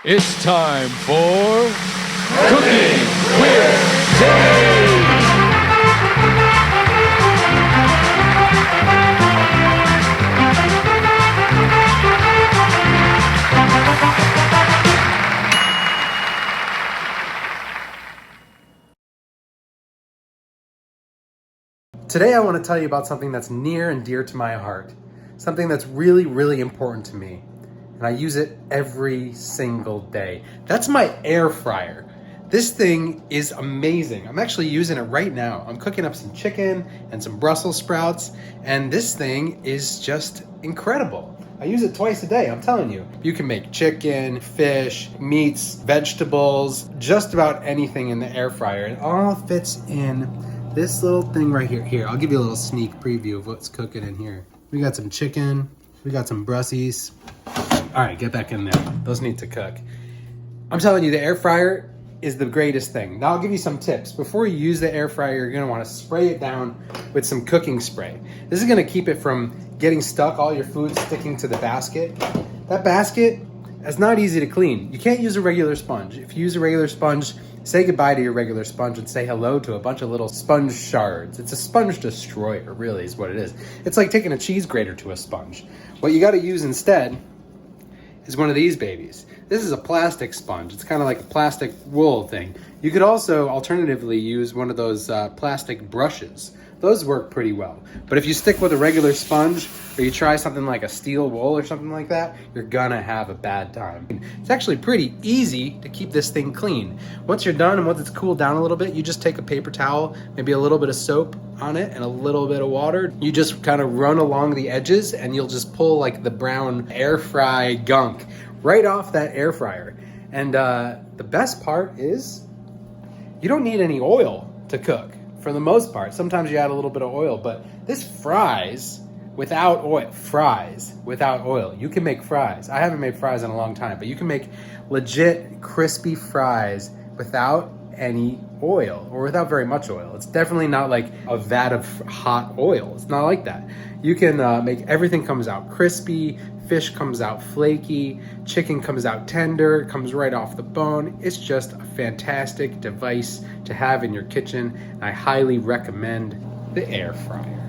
It's time for Cooking with Dave! Today I want to tell you about something that's near and dear to my heart. Something that's really, really important to me. And I use it every single day. That's my air fryer. This thing is amazing. I'm actually using it right now. I'm cooking up some chicken and some Brussels sprouts, and this thing is just incredible. I use it twice a day, I'm telling you. You can make chicken, fish, meats, vegetables, just about anything in the air fryer. It all fits in this little thing right here. Here, I'll give you a little sneak preview of what's cooking in here. We got some chicken, we got some Brussies. All right, get back in there. Those need to cook. I'm telling you, the air fryer is the greatest thing. Now I'll give you some tips. Before you use the air fryer, you're gonna wanna spray it down with some cooking spray. This is gonna keep it from getting stuck, all your food sticking to the basket. That basket is not easy to clean. You can't use a regular sponge. If you use a regular sponge, say goodbye to your regular sponge and say hello to a bunch of little sponge shards. It's a sponge destroyer, really, is what it is. It's like taking a cheese grater to a sponge. What you gotta use instead is one of these babies. This is a plastic sponge. It's kind of like a plastic wool thing. You could also alternatively use one of those plastic brushes. Those work pretty well. But if you stick with a regular sponge or you try something like a steel wool or something like that, you're gonna have a bad time. It's actually pretty easy to keep this thing clean. Once you're done and once it's cooled down a little bit, you just take a paper towel, maybe a little bit of soap on it and a little bit of water. You just kind of run along the edges and you'll just pull like the brown air fry gunk right off that air fryer. And the best part is you don't need any oil to cook. For the most part, sometimes you add a little bit of oil, but this fries without oil. Fries without oil. You can make fries. I haven't made fries in a long time, but you can make legit crispy fries without any oil or without very much oil. It's definitely not like a vat of hot oil. It's not like that. You can make everything comes out crispy, fish comes out flaky, chicken comes out tender, it comes right off the bone. It's just a fantastic device to have in your kitchen. I highly recommend the air fryer.